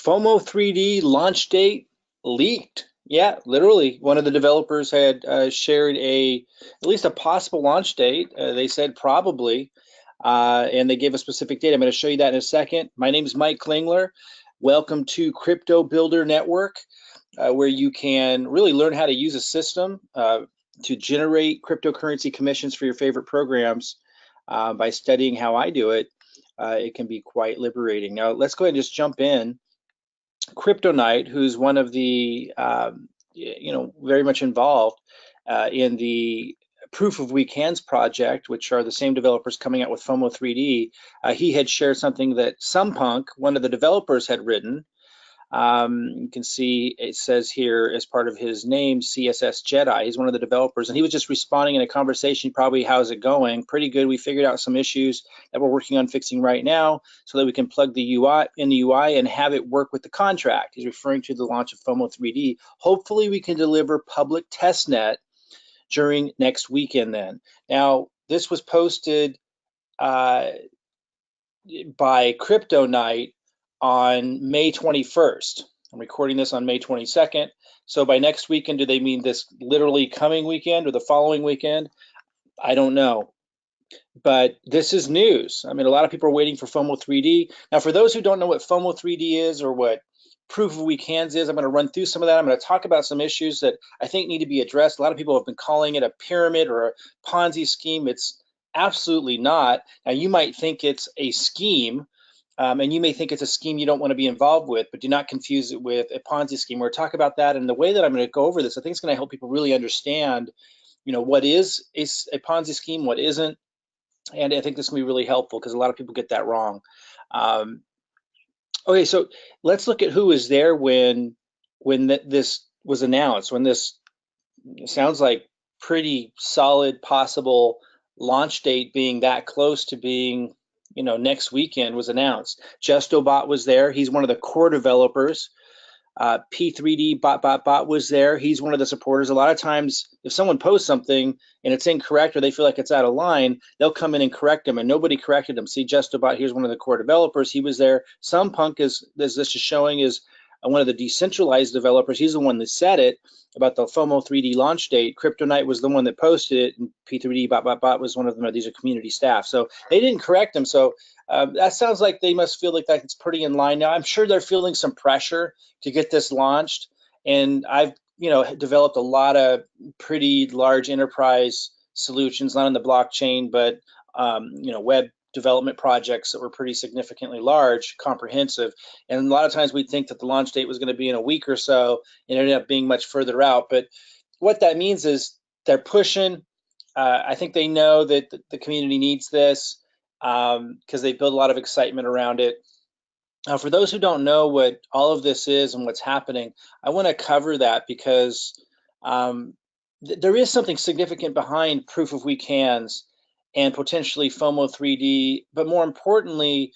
FOMO 3D launch date leaked. Yeah, literally, one of the developers had shared at least a possible launch date. They said probably, and they gave a specific date. I'm going to show you that in a second. My name is Mike Klingler. Welcome to Crypto Builder Network, where you can really learn how to use a system to generate cryptocurrency commissions for your favorite programs by studying how I do it. It can be quite liberating. Now, let's go ahead and just jump in. Crypto Knight, who's one of the, very much involved in the Proof of Weak Hands project, which are the same developers coming out with FOMO 3D, he had shared something that Sumpunk, one of the developers, had written. You can see it says here as part of his name, CSS Jedi. He's one of the developers, and he was just responding in a conversation, probably, how's it going? Pretty good. We figured out some issues that we're working on fixing right now so that we can plug the UI in the UI and have it work with the contract. He's referring to the launch of FOMO 3D. Hopefully we can deliver public testnet during next weekend then. Now, this was posted by Crypto Knight on May 21st. I'm recording this on May 22nd. So by next weekend, do they mean this literally coming weekend or the following weekend? I don't know. But this is news. I mean, a lot of people are waiting for FOMO 3D. Now, for those who don't know what FOMO 3D is or what Proof of Weak Hands is, I'm going to run through some of that. I'm going to talk about some issues that I think need to be addressed. A lot of people have been calling it a pyramid or a Ponzi scheme. It's absolutely not. Now, you might think it's a scheme. And you may think it's a scheme you don't want to be involved with, but do not confuse it with a Ponzi scheme. We'll talk about that. And the way that I'm going to go over this, I think it's going to help people really understand, what is a Ponzi scheme, what isn't. And I think this can be really helpful because a lot of people get that wrong. Okay, so let's look at who was there when this was announced, when this sounds like pretty solid possible launch date being that close to being next weekend was announced. JustoBot was there. He's one of the core developers. P3D bot was there. He's one of the supporters. A lot of times, if someone posts something and it's incorrect or they feel like it's out of line, they'll come in and correct them, and nobody corrected them. See, JustoBot, here's one of the core developers. He was there. Sumpunk, as this is showing, is one of the decentralized developers. He's the one that said it about the FOMO 3D launch date. Crypto Knight was the one that posted it, and P3D bot was one of them. These are community staff. So they didn't correct them. So that sounds like they must feel like that's pretty in line now. I'm sure they're feeling some pressure to get this launched. And I've, developed a lot of pretty large enterprise solutions, not on the blockchain, but, web development projects that were pretty significantly large, comprehensive. And a lot of times we think that the launch date was going to be in a week or so, and it ended up being much further out. But what that means is they're pushing. I think they know that the community needs this because they built a lot of excitement around it. Now, for those who don't know what all of this is and what's happening, I want to cover that because there is something significant behind Proof of Weak Hands and potentially FOMO 3D, but more importantly,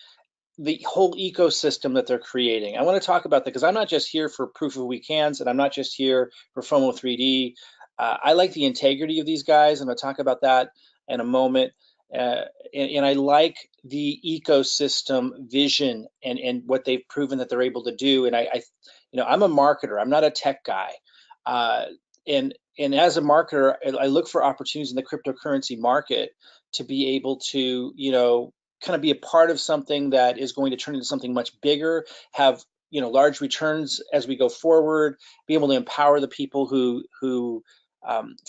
the whole ecosystem that they're creating. I want to talk about that because I'm not just here for Proof of Weak Hands, and I'm not just here for FOMO 3D. I like the integrity of these guys, and I'll talk about that in a moment. And I like the ecosystem vision and what they've proven that they're able to do. And I'm a marketer. I'm not a tech guy. And as a marketer, I look for opportunities in the cryptocurrency market to be able to, kind of be a part of something that is going to turn into something much bigger, have, large returns as we go forward, be able to empower the people who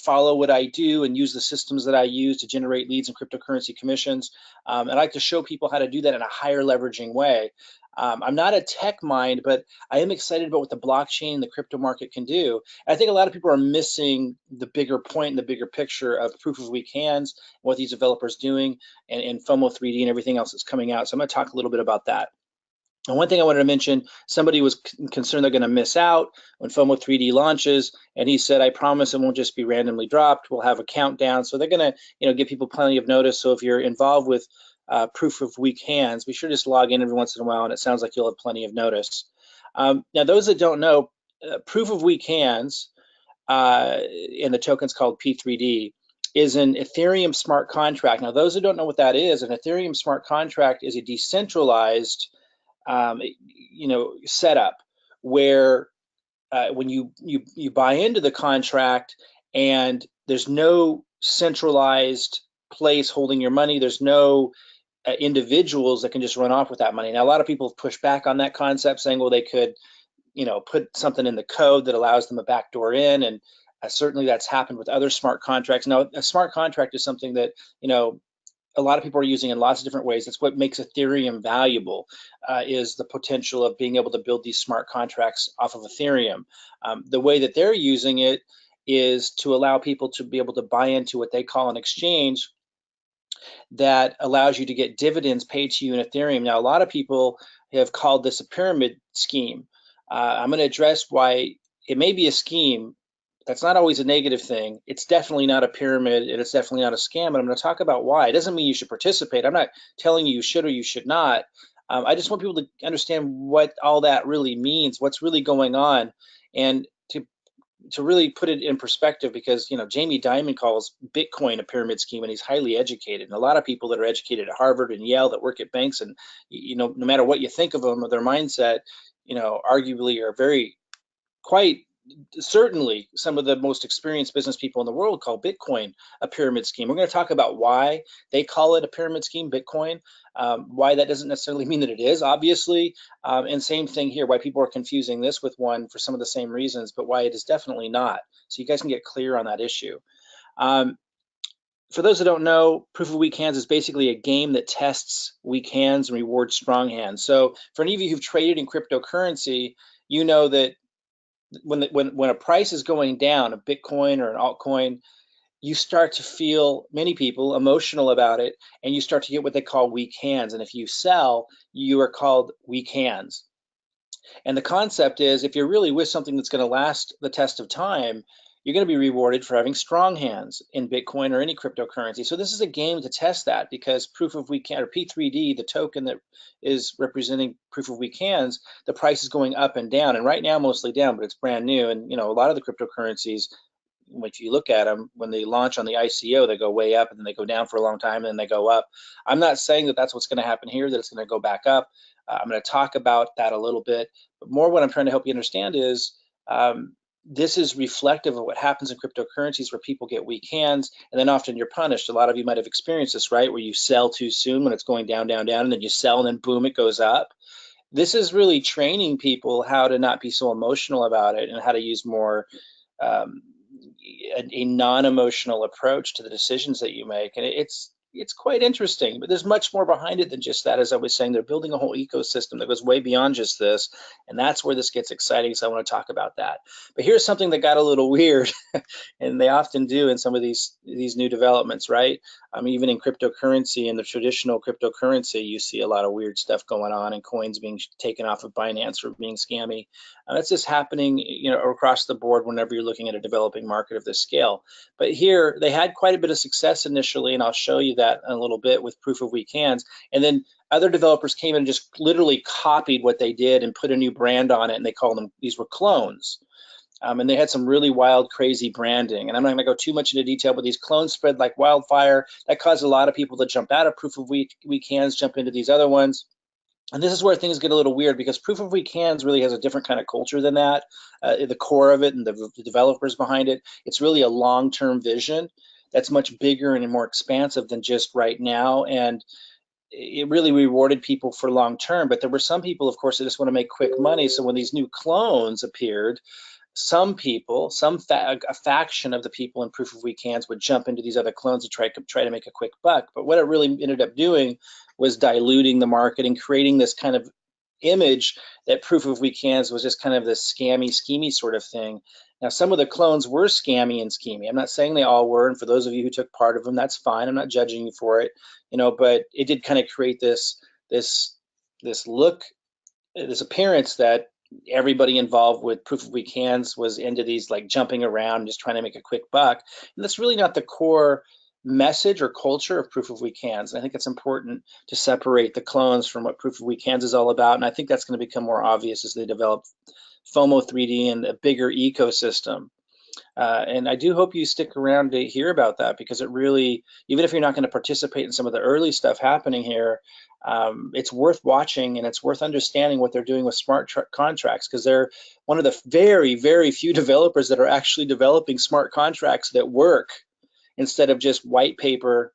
follow what I do and use the systems that I use to generate leads and cryptocurrency commissions. I like to show people how to do that in a higher leveraging way. I'm not a tech mind, but I am excited about what the blockchain and the crypto market can do. I think a lot of people are missing the bigger point and the bigger picture of Proof of Weak Hands, what these developers doing, and FOMO 3D and everything else that's coming out. So I'm going to talk a little bit about that. And one thing I wanted to mention, somebody was concerned they're going to miss out when FOMO 3D launches, and he said, I promise it won't just be randomly dropped. We'll have a countdown. So they're going to, give people plenty of notice. So if you're involved with Proof of Weak Hands, be sure to just log in every once in a while, and it sounds like you'll have plenty of notice. Now, those that don't know, Proof of Weak Hands, and the token's called P3D, is an Ethereum smart contract. Now, those who don't know what that is, an Ethereum smart contract is a decentralized setup where when you buy into the contract and there's no centralized place holding your money, there's no individuals that can just run off with that money. Now, a lot of people have pushed back on that concept, saying, well, they could, put something in the code that allows them a backdoor in, and certainly that's happened with other smart contracts. Now, a smart contract is something that, a lot of people are using in lots of different ways. That's what makes Ethereum valuable, is the potential of being able to build these smart contracts off of Ethereum. The way that they're using it is to allow people to be able to buy into what they call an exchange that allows you to get dividends paid to you in Ethereum. Now, a lot of people have called this a pyramid scheme. I'm going to address why it may be a scheme. That's not always a negative thing. It's definitely not a pyramid, and it's definitely not a scam. And I'm going to talk about why. It doesn't mean you should participate. I'm not telling you should or you should not. I just want people to understand what all that really means, what's really going on, and to really put it in perspective, because Jamie Dimon calls Bitcoin a pyramid scheme, and he's highly educated. And a lot of people that are educated at Harvard and Yale that work at banks, and no matter what you think of them or their mindset, arguably are very quite certainly some of the most experienced business people in the world call Bitcoin a pyramid scheme. We're going to talk about why they call it a pyramid scheme, Bitcoin, why that doesn't necessarily mean that it is, obviously, and same thing here, why people are confusing this with one for some of the same reasons, but why it is definitely not. So you guys can get clear on that issue. For those that don't know, Proof of Weak Hands is basically a game that tests weak hands and rewards strong hands. So for any of you who've traded in cryptocurrency, you know that when a price is going down, a Bitcoin or an altcoin, you start to feel, many people, emotional about it, and you start to get what they call weak hands. And if you sell, you are called weak hands. And the concept is, if you're really with something that's going to last the test of time, you're going to be rewarded for having strong hands in Bitcoin or any cryptocurrency. So this is a game to test that, because Proof of Weak Hands, or P3D, the token that is representing Proof of Weak Hands, the price is going up and down, and right now mostly down, but it's brand new. And a lot of the cryptocurrencies, if you look at them, when they launch on the ICO, they go way up and then they go down for a long time and then they go up. I'm not saying that that's what's going to happen here, that it's going to go back up. I'm going to talk about that a little bit, but more what I'm trying to help you understand is this is reflective of what happens in cryptocurrencies, where people get weak hands, and then often you're punished. A lot of you might have experienced this, right? Where you sell too soon when it's going down, down, down, and then you sell and then boom, it goes up. This is really training people how to not be so emotional about it and how to use more a non-emotional approach to the decisions that you make. And it's quite interesting, but there's much more behind it than just that. As I was saying, they're building a whole ecosystem that goes way beyond just this, and that's where this gets exciting, so I want to talk about that. But here's something that got a little weird, and they often do in some of these new developments, right? Even in cryptocurrency, in the traditional cryptocurrency, you see a lot of weird stuff going on, and coins being taken off of Binance for being scammy. That's just happening, across the board whenever you're looking at a developing market of this scale. But here, they had quite a bit of success initially, and I'll show you that in a little bit with Proof of Weak Hands. And then other developers came in and just literally copied what they did and put a new brand on it, and they called them, these were clones. And they had some really wild, crazy branding. And I'm not going to go too much into detail, but these clones spread like wildfire. That caused a lot of people to jump out of Proof of Weak Hands, jump into these other ones. And this is where things get a little weird, because Proof of Weak Hands really has a different kind of culture than that. The core of it and the developers behind it, it's really a long-term vision that's much bigger and more expansive than just right now. And it really rewarded people for long term. But there were some people, of course, that just want to make quick money. So when these new clones appeared, some people, a faction of the people in Proof of Weak Hands would jump into these other clones to try to make a quick buck. But what it really ended up doing was diluting the market and creating this kind of image that Proof of Weak Hands was just kind of this scammy, schemy sort of thing. Now, some of the clones were scammy and schemy. I'm not saying they all were, and for those of you who took part of them, that's fine. I'm not judging you for it, but it did kind of create this look, this appearance that everybody involved with Proof of Weak Hands was into these, like, jumping around, just trying to make a quick buck. And that's really not the core message or culture of Proof of Weak Hands. I think it's important to separate the clones from what Proof of Weak Hands is all about. And I think that's going to become more obvious as they develop FOMO 3D and a bigger ecosystem. And I do hope you stick around to hear about that, because it really, even if you're not going to participate in some of the early stuff happening here, it's worth watching and it's worth understanding what they're doing with smart contracts, because they're one of the very, very few developers that are actually developing smart contracts that work instead of just white paper.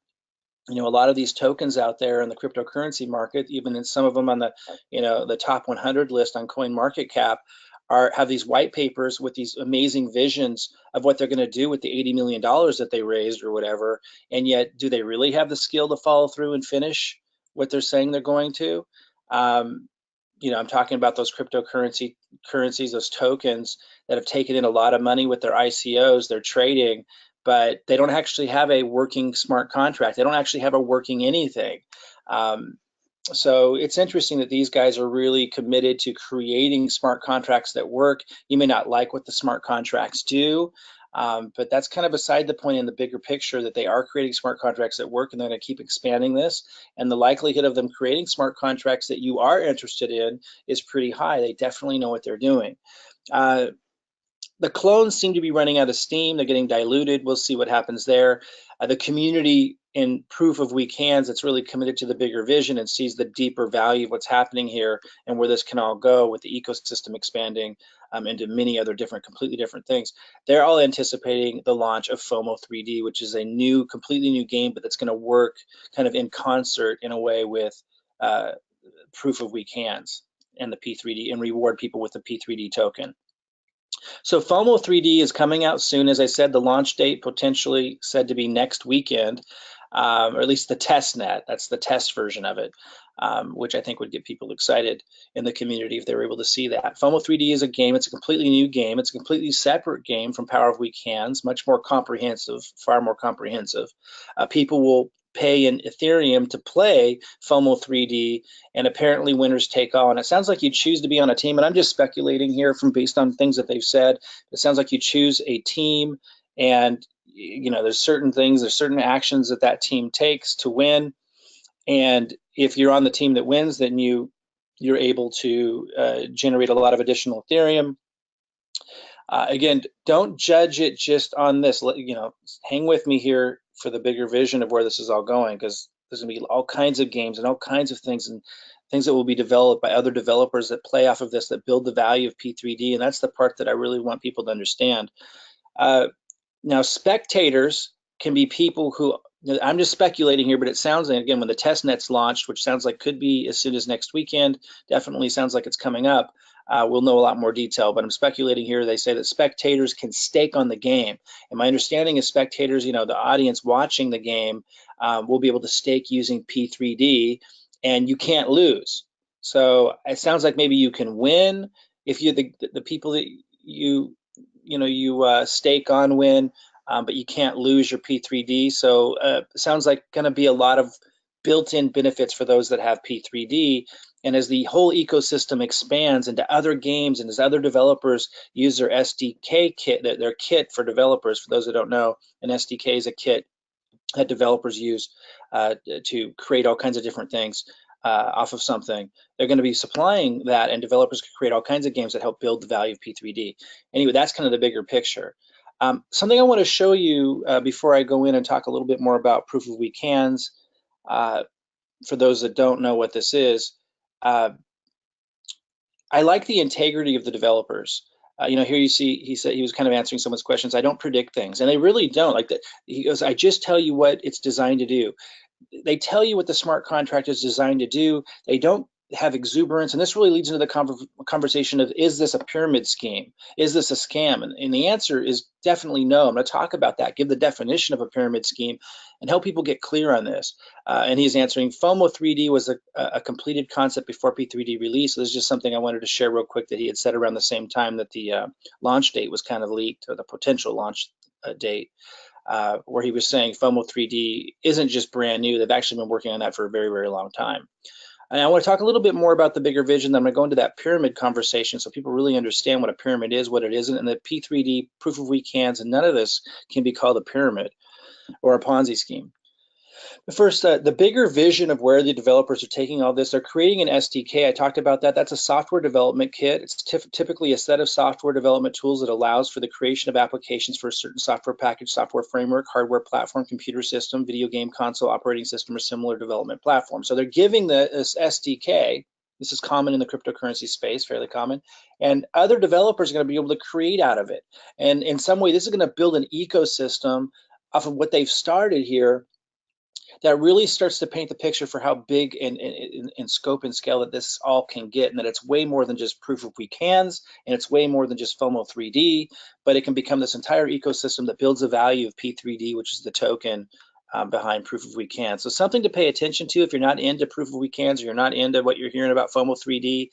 A lot of these tokens out there in the cryptocurrency market, even in some of them on the, the top 100 list on CoinMarketCap, have these white papers with these amazing visions of what they're going to do with the $80 million that they raised or whatever. And yet, do they really have the skill to follow through and finish what they're saying they're going to? I'm talking about those currencies, those tokens that have taken in a lot of money with their ICOs, they're trading, but they don't actually have a working smart contract. They don't actually have a working anything. So it's interesting that these guys are really committed to creating smart contracts that work. You may not like what the smart contracts do, but that's kind of beside the point in the bigger picture, that they are creating smart contracts that work, and they're going to keep expanding this. And the likelihood of them creating smart contracts that you are interested in is pretty high. They definitely know what they're doing. The clones seem to be running out of steam. They're getting diluted. We'll see what happens there. The community in Proof of Weak Hands, it's really committed to the bigger vision and sees the deeper value of what's happening here and where this can all go with the ecosystem expanding into many other completely different things. They're all anticipating the launch of FOMO 3D, which is a completely new game, but that's going to work kind of in concert in a way with Proof of Weak Hands and the P3D, and reward people with the P3D token. So FOMO 3D is coming out soon. As I said, the launch date potentially said to be next weekend, or at least the test net. That's the test version of it, which I think would get people excited in the community if they were able to see that. FOMO 3D is a game. It's a completely new game. It's a completely separate game from Power of Weak Hands, much more comprehensive, far more comprehensive. People will pay in Ethereum to play FOMO 3D, and apparently winners take all. And it sounds like you choose to be on a team, and I'm just speculating here based on things that they've said. It sounds like you choose a team, and there's certain actions that team takes to win. And if you're on the team that wins, then you're able to generate a lot of additional Ethereum. Again, don't judge it just on this. Hang with me here for the bigger vision of where this is all going, because there's going to be all kinds of games and all kinds of things, and things that will be developed by other developers that play off of this, that build the value of P3D, and that's the part that I really want people to understand. Now, spectators can be people who, I'm just speculating here, but it sounds like, again, when the test net's launched, which sounds like could be as soon as next weekend, definitely sounds like it's coming up, we'll know a lot more detail, but I'm speculating here. They say that spectators can stake on the game. And my understanding is spectators, the audience watching the game, will be able to stake using P3D, and you can't lose. So it sounds like maybe you can win if you're the people that you stake on win, but you can't lose your P3D. So it sounds like going to be a lot of built-in benefits for those that have P3D. And as the whole ecosystem expands into other games, and as other developers use their SDK kit, their kit for developers, for those that don't know, an SDK is a kit that developers use to create all kinds of different things off of something. They're going to be supplying that, and developers can create all kinds of games that help build the value of P3D. Anyway, that's kind of the bigger picture. Something I want to show you before I go in and talk a little bit more about Proof of Weak Hands, for those that don't know what this is, I like the integrity of the developers. Here you see, he said he was kind of answering someone's questions. I don't predict things, and they really don't. Like that, he goes, I just tell you what it's designed to do. They tell you what the smart contract is designed to do. They don't have exuberance, and this really leads into the conversation of, is this a pyramid scheme? Is this a scam? And the answer is definitely no. I'm going to talk about that, give the definition of a pyramid scheme, and help people get clear on this. And he's answering, FOMO 3D was a completed concept before P3D release. So this is just something I wanted to share real quick that he had said around the same time that the launch date was kind of leaked, or the potential launch date. Where he was saying FOMO 3D isn't just brand new. They've actually been working on that for a very, very long time. And I want to talk a little bit more about the bigger vision. I'm going to go into that pyramid conversation so people really understand what a pyramid is, what it isn't, and the P3D, Proof of Weak Hands, and none of this can be called a pyramid or a Ponzi scheme. First, the bigger vision of where the developers are taking all this, they're creating an SDK. I talked about that. That's a software development kit. It's typically a set of software development tools that allows for the creation of applications for a certain software package, software framework, hardware platform, computer system, video game console, operating system, or similar development platform. So they're giving this SDK. This is common in the cryptocurrency space, fairly common, and other developers are going to be able to create out of it. And in some way, this is going to build an ecosystem off of what they've started here that really starts to paint the picture for how big in scope and scale that this all can get, and that it's way more than just proof of we cans, and it's way more than just FOMO 3D, but it can become this entire ecosystem that builds the value of P3D, which is the token behind proof of we can. So something to pay attention to if you're not into proof of we cans, or you're not into what you're hearing about FOMO 3D.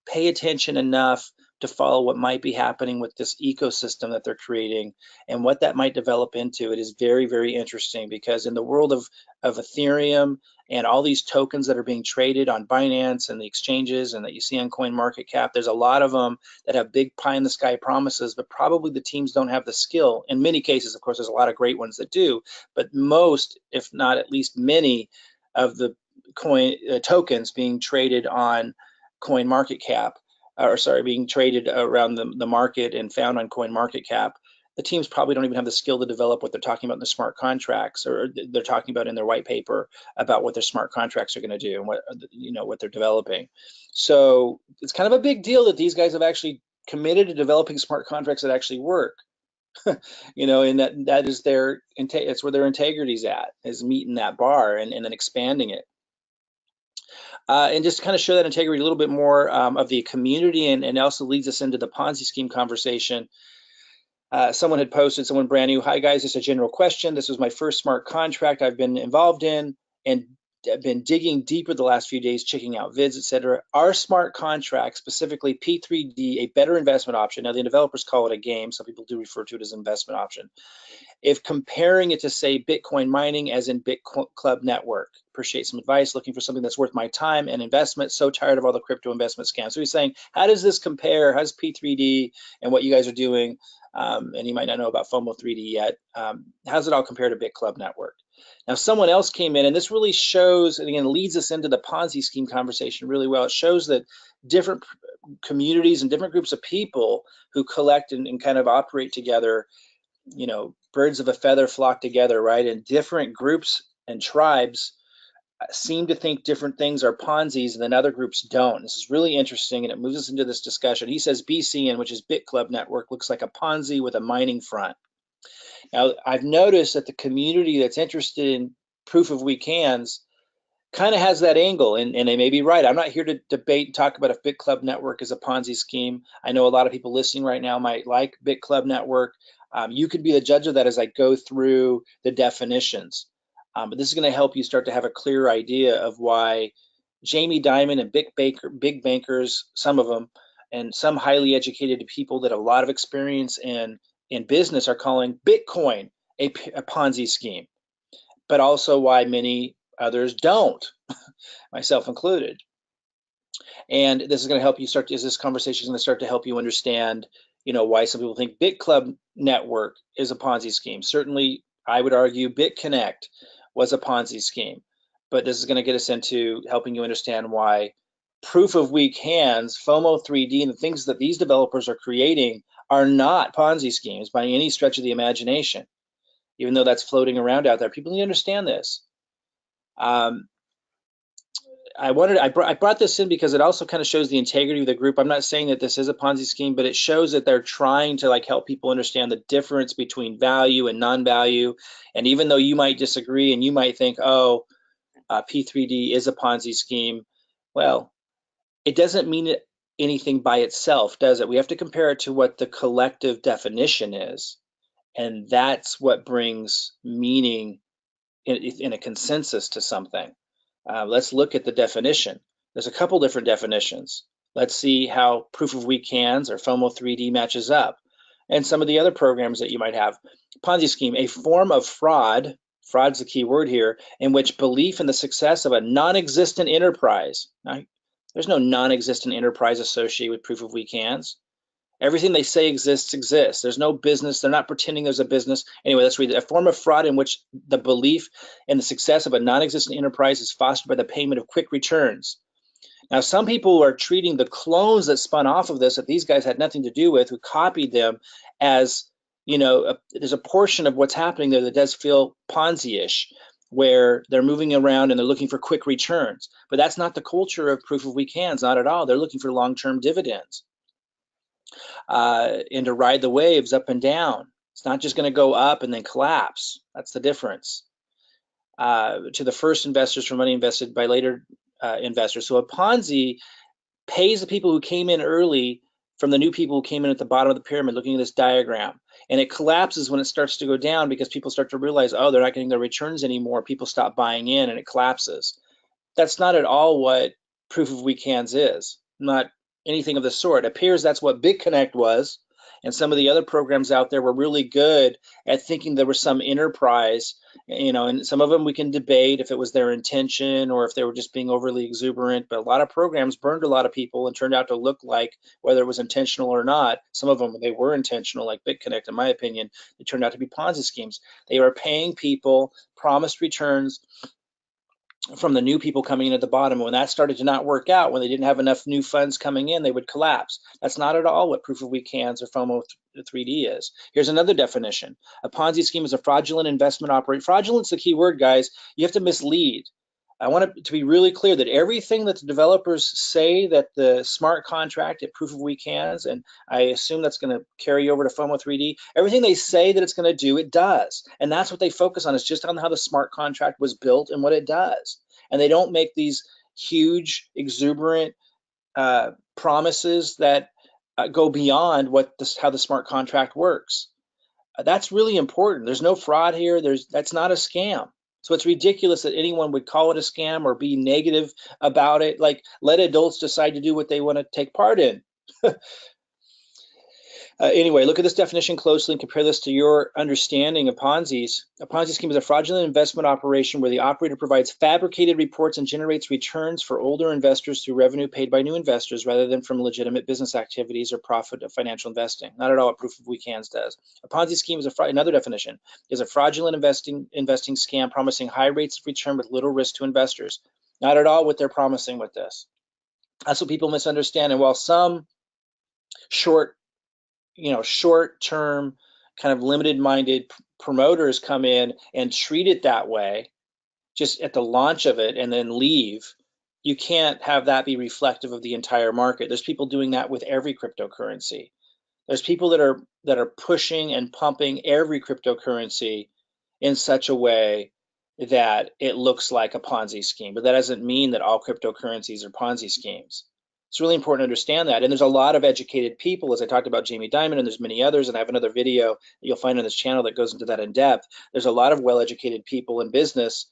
Pay attention enough to follow what might be happening with this ecosystem that they're creating and what that might develop into. It is very, very interesting, because in the world of Ethereum and all these tokens that are being traded on Binance and the exchanges and that you see on CoinMarketCap, there's a lot of them that have big pie in the sky promises, but probably the teams don't have the skill. In many cases, of course, there's a lot of great ones that do, but most, if not at least many, of the tokens being traded on CoinMarketCap, or sorry, being traded around the market and found on CoinMarketCap, the teams probably don't even have the skill to develop what they're talking about in the smart contracts, or they're talking about in their white paper about what their smart contracts are going to do and what they're developing. So it's kind of a big deal that these guys have actually committed to developing smart contracts that actually work. And that is it's where their integrity's at, is meeting that bar and then expanding it. And just to kind of show that integrity a little bit more of the community, and also leads us into the Ponzi scheme conversation. Someone had posted, someone brand new, "Hi guys, just a general question. This was my first smart contract I've been involved in, and I've been digging deeper the last few days, checking out vids, etc. Are smart contracts, specifically P3D, a better investment option?" Now the developers call it a game. Some people do refer to it as an investment option, if comparing it to, say, Bitcoin mining, as in BitClub Network. Appreciate some advice, looking for something that's worth my time and investment. So tired of all the crypto investment scams. So he's saying, how does this compare? How's P3D and what you guys are doing? And you might not know about FOMO 3D yet. How does it all compare to BitClub Network? Now, someone else came in, and this really shows, and again, leads us into the Ponzi scheme conversation really well. It shows that different communities and different groups of people who collect and kind of operate together, birds of a feather flock together, right? And different groups and tribes seem to think different things are Ponzi's, and then other groups don't. This is really interesting, and it moves us into this discussion. He says BCN, which is BitClub Network, looks like a Ponzi with a mining front. Now, I've noticed that the community that's interested in proof of we cans kind of has that angle, and they may be right. I'm not here to debate and talk about if BitClub Network is a Ponzi scheme. I know a lot of people listening right now might like BitClub Network. You could be the judge of that as I go through the definitions. But this is going to help you start to have a clear idea of why Jamie Dimon and big bankers, some of them, and some highly educated people that have a lot of experience in business are calling Bitcoin a Ponzi scheme, but also why many others don't, myself included. And this is going to help you this conversation is going to start to help you understand, why some people think BitClub Network is a Ponzi scheme. Certainly, I would argue BitConnect was a Ponzi scheme, but this is going to get us into helping you understand why proof of weak hands, FOMO 3D, and the things that these developers are creating are not Ponzi schemes by any stretch of the imagination, even though that's floating around out there. People need to understand this. I brought this in because it also kind of shows the integrity of the group. I'm not saying that this is a Ponzi scheme, but it shows that they're trying to help people understand the difference between value and non-value. And even though you might disagree and you might think, oh, P3D is a Ponzi scheme, well, it doesn't mean anything by itself, does it? We have to compare it to what the collective definition is. And that's what brings meaning in a consensus to something. Let's look at the definition. There's a couple different definitions. Let's see how proof of weak hands or FOMO 3D matches up, and some of the other programs that you might have. Ponzi scheme, a form of fraud, fraud's the key word here, in which belief in the success of a non-existent enterprise. Now, there's no non-existent enterprise associated with proof of weak hands. Everything they say exists. There's no business. They're not pretending there's a business. Anyway, let's read it. A form of fraud in which the belief in the success of a non-existent enterprise is fostered by the payment of quick returns. Now, some people are treating the clones that spun off of this, that these guys had nothing to do with, who copied them, as, there's a portion of what's happening there that does feel Ponzi-ish, where they're moving around and they're looking for quick returns. But that's not the culture of proof of weak hands, not at all. They're looking for long-term dividends and to ride the waves up and down. It's not just going to go up and then collapse. That's the difference. To the first investors for money invested by later investors. So a Ponzi pays the people who came in early from the new people who came in at the bottom of the pyramid, looking at this diagram. And it collapses when it starts to go down because people start to realize, oh, they're not getting their returns anymore. People stop buying in and it collapses. That's not at all what proof of weak hands is. Not anything of the sort. It appears that's what BitConnect was, and some of the other programs out there were really good at thinking there was some enterprise, and some of them we can debate if it was their intention or if they were just being overly exuberant, but a lot of programs burned a lot of people and turned out to look like, whether it was intentional or not, some of them, they were intentional, like BitConnect, in my opinion, they turned out to be Ponzi schemes. They were paying people promised returns from the new people coming in at the bottom. When that started to not work out, when they didn't have enough new funds coming in, they would collapse. That's not at all what proof of weak hands or FOMO 3D is. Here's another definition. A Ponzi scheme is a fraudulent investment operation. Fraudulent's the key word, guys. You have to mislead. I want it to be really clear that everything that the developers say that the smart contract at proof of weak hands, and I assume that's going to carry over to FOMO 3D, everything they say that it's going to do, it does. And that's what they focus on, is just on how the smart contract was built and what it does. And they don't make these huge, exuberant promises that go beyond how the smart contract works. That's really important. There's no fraud here. That's not a scam. So it's ridiculous that anyone would call it a scam or be negative about it. Like, let adults decide to do what they want to take part in. Anyway, look at this definition closely and compare this to your understanding of Ponzi's. A Ponzi scheme is a fraudulent investment operation where the operator provides fabricated reports and generates returns for older investors through revenue paid by new investors rather than from legitimate business activities or profit of financial investing. Not at all what proof of weak hands does. A Ponzi scheme is another definition, is a fraudulent investing scam promising high rates of return with little risk to investors. Not at all what they're promising with this. That's what people misunderstand. And while some short-term kind of limited-minded promoters come in and treat it that way just at the launch of it and then leave, you can't have that be reflective of the entire market. There's people doing that with every cryptocurrency. There's people that are pushing and pumping every cryptocurrency in such a way that it looks like a Ponzi scheme, but that doesn't mean that all cryptocurrencies are Ponzi schemes. It's really important to understand that. And there's a lot of educated people, as I talked about Jamie Dimon, and there's many others, and I have another video that you'll find on this channel that goes into that in depth. There's a lot of well-educated people in business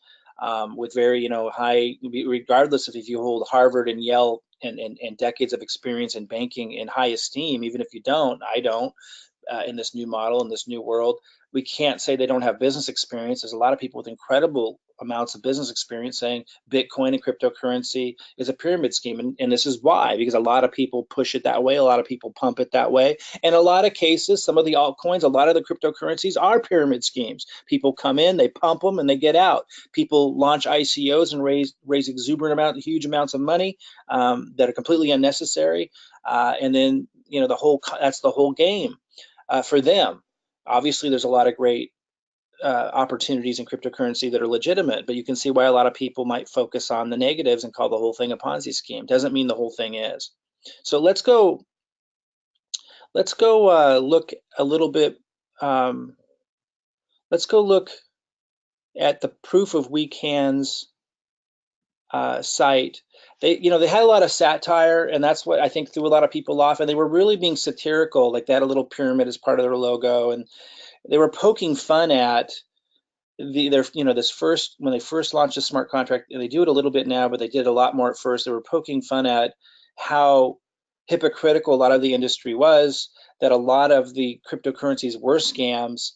with very, high, regardless of if you hold Harvard and Yale and decades of experience in banking in high esteem, even if you don't, I don't, in this new model, in this new world, we can't say they don't have business experience. There's a lot of people with incredible amounts of business experience saying Bitcoin and cryptocurrency is a pyramid scheme. And this is why, because a lot of people push it that way. A lot of people pump it that way. And a lot of cases, some of the altcoins, a lot of the cryptocurrencies are pyramid schemes. People come in, they pump them, and they get out. People launch ICOs and raise huge amounts of money that are completely unnecessary. And then, that's the whole game for them. Obviously, there's a lot of great opportunities in cryptocurrency that are legitimate, but you can see why a lot of people might focus on the negatives and call the whole thing a Ponzi scheme. Doesn't mean the whole thing is. So let's go look a little bit. Let's go look at the proof of weak hands site. They had a lot of satire, and that's what I think threw a lot of people off. And they were really being satirical, like they had a little pyramid as part of their logo, and they were poking fun at when they first launched a smart contract, and they do it a little bit now, but they did a lot more at first. They were poking fun at how hypocritical a lot of the industry was, that a lot of the cryptocurrencies were scams,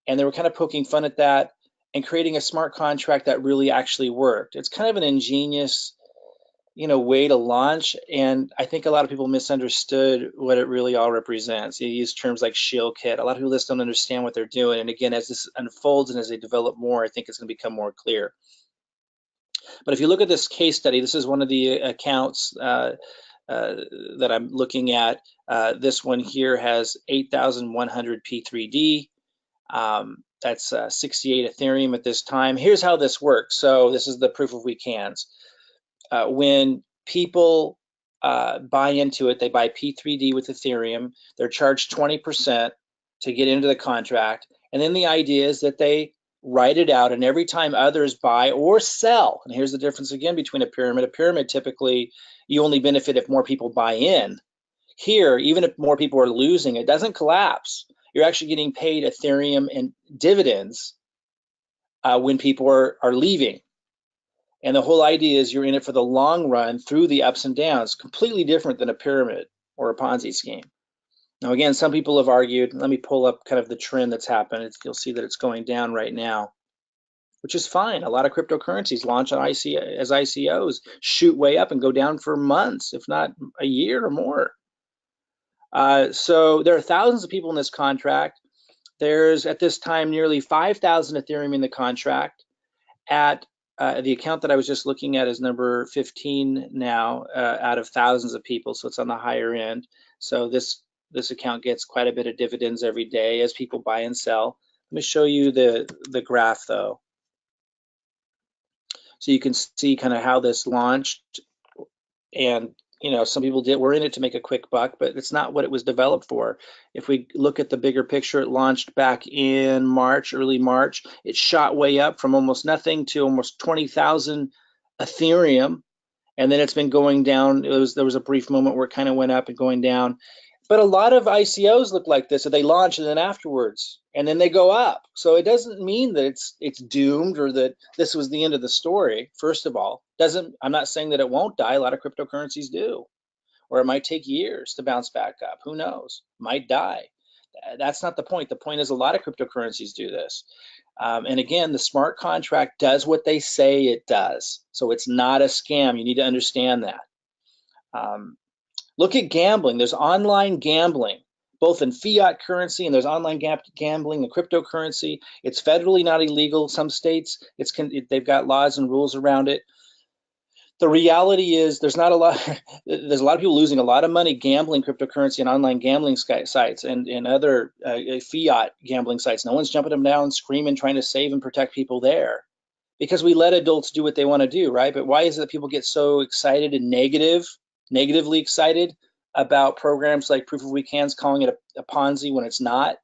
and they were kind of poking fun at that and creating a smart contract that really actually worked. It's kind of an ingenious way to launch, and I think a lot of people misunderstood what it really all represents. You use terms like shill kit. A lot of people just don't understand what they're doing. And again, as this unfolds and as they develop more, I think it's going to become more clear. But if you look at this case study, this is one of the accounts that I'm looking at. This one here has 8,100 P3D. That's 68 Ethereum at this time. Here's how this works. So this is the proof of we cans. When people buy into it, they buy P3D with Ethereum. They're charged 20% to get into the contract. And then the idea is that they write it out, and every time others buy or sell, and here's the difference again between a pyramid typically you only benefit if more people buy in. Here, even if more people are losing, it doesn't collapse. You're actually getting paid Ethereum and dividends when people are leaving. And the whole idea is you're in it for the long run through the ups and downs, completely different than a pyramid or a Ponzi scheme. Now, again, some people have argued, let me pull up kind of the trend that's happened. You'll see that it's going down right now, which is fine. A lot of cryptocurrencies launch on as ICOs, shoot way up and go down for months, if not a year or more. So there are thousands of people in this contract. There's, at this time, nearly 5,000 Ethereum in the contract. At the account that I was just looking at is number 15 now out of thousands of people, so it's on the higher end. So this account gets quite a bit of dividends every day as people buy and sell. Let me show you the graph though. So you can see kind of how this launched, and some people were in it to make a quick buck, but it's not what it was developed for. If we look at the bigger picture, it launched back in March, early March. It shot way up from almost nothing to almost 20,000 Ethereum, and then it's been going down. There was a brief moment where it kind of went up and going down. But a lot of ICOs look like this. So they launch and then afterwards, and then they go up. So it doesn't mean that it's doomed or that this was the end of the story. First of all, I'm not saying that it won't die. A lot of cryptocurrencies do, or it might take years to bounce back up. Who knows? Might die. That's not the point. The point is a lot of cryptocurrencies do this. And again, the smart contract does what they say it does. So it's not a scam. You need to understand that. Look at gambling. There's online gambling, both in fiat currency, and there's online gambling in cryptocurrency. It's federally not illegal. Some states, they've got laws and rules around it. The reality is there's a lot of people losing a lot of money gambling cryptocurrency and online gambling sites and other fiat gambling sites. No one's jumping them down, screaming, trying to save and protect people there, because we let adults do what they want to do, right? But why is it that people get so excited and negatively excited about programs like Proof of We Cans, calling it a Ponzi when it's not?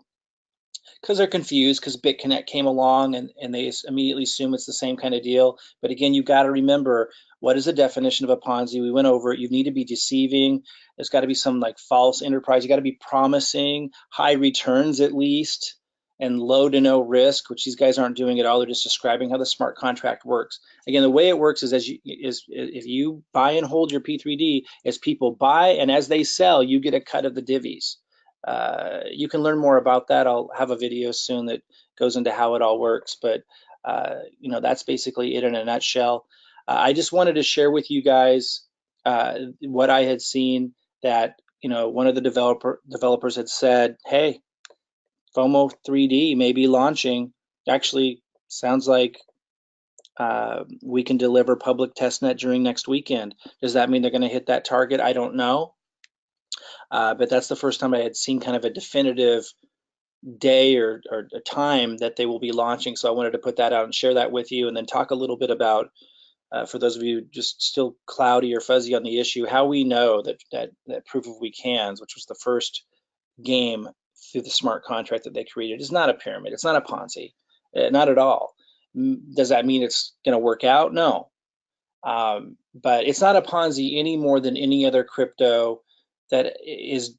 Because they're confused, because BitConnect came along and they immediately assume it's the same kind of deal. But again, you've got to remember, what is the definition of a Ponzi? We went over it. You need to be deceiving. There's got to be some like false enterprise. You got to be promising high returns at least, and low to no risk, which these guys aren't doing at all. They're just describing how the smart contract works. Again, the way it works is if you buy and hold your P3D, as people buy and as they sell, you get a cut of the divvies. You can learn more about that. I'll have a video soon that goes into how it all works, but that's basically it in a nutshell. I just wanted to share with you guys what I had seen, that one of the developers had said, hey, FOMO 3D may be launching. Actually, sounds like we can deliver public testnet during next weekend. Does that mean they're going to hit that target? I don't know. But that's the first time I had seen kind of a definitive day or a time that they will be launching. So I wanted to put that out and share that with you, and then talk a little bit about, for those of you just still cloudy or fuzzy on the issue, how we know that Proof of We Cans, which was the first game through the smart contract that they created, is not a pyramid. It's not a Ponzi, not at all. Does that mean it's going to work out? No. But it's not a Ponzi any more than any other crypto that is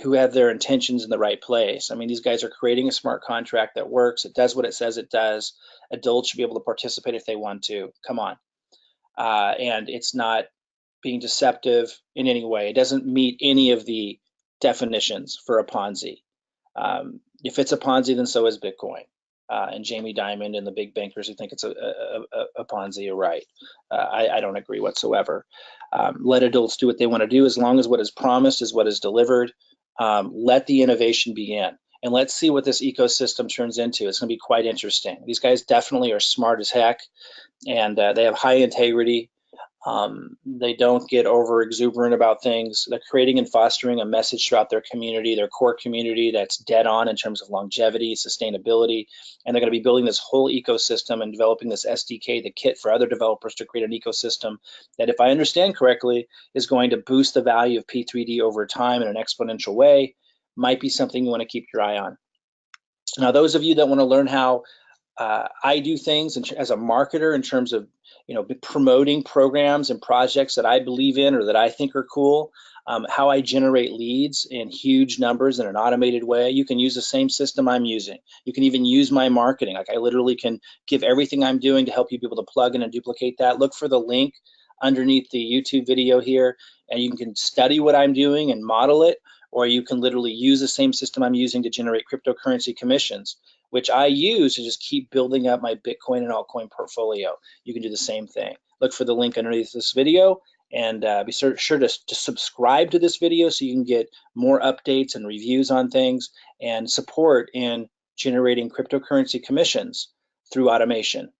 who have their intentions in the right place. I mean, these guys are creating a smart contract that works. It does what it says it does. Adults should be able to participate if they want to. Come on. And it's not being deceptive in any way. It doesn't meet any of the definitions for a Ponzi. If it's a Ponzi, then so is Bitcoin. and Jamie Dimon and the big bankers who think it's a Ponzi are right. I don't agree whatsoever. Let adults do what they want to do as long as what is promised is what is delivered. Let the innovation begin. And let's see what this ecosystem turns into. It's going to be quite interesting. These guys definitely are smart as heck, and they have high integrity. They don't get over exuberant about things. They're creating and fostering a message throughout their community, their core community, that's dead on in terms of longevity, sustainability, and they're going to be building this whole ecosystem and developing this SDK, the kit for other developers to create an ecosystem that, if I understand correctly, is going to boost the value of P3D over time in an exponential way. Might be something you want to keep your eye on. Now, those of you that want to learn how I do things as a marketer in terms of promoting programs and projects that I believe in or that I think are cool, how I generate leads in huge numbers in an automated way. You can use the same system I'm using. You can even use my marketing. Like, I literally can give everything I'm doing to help you be able to plug in and duplicate that. Look for the link underneath the YouTube video here, and you can study what I'm doing and model it, or you can literally use the same system I'm using to generate cryptocurrency commissions, which I use to just keep building up my Bitcoin and altcoin portfolio. You can do the same thing. Look for the link underneath this video, and be sure to subscribe to this video so you can get more updates and reviews on things and support in generating cryptocurrency commissions through automation.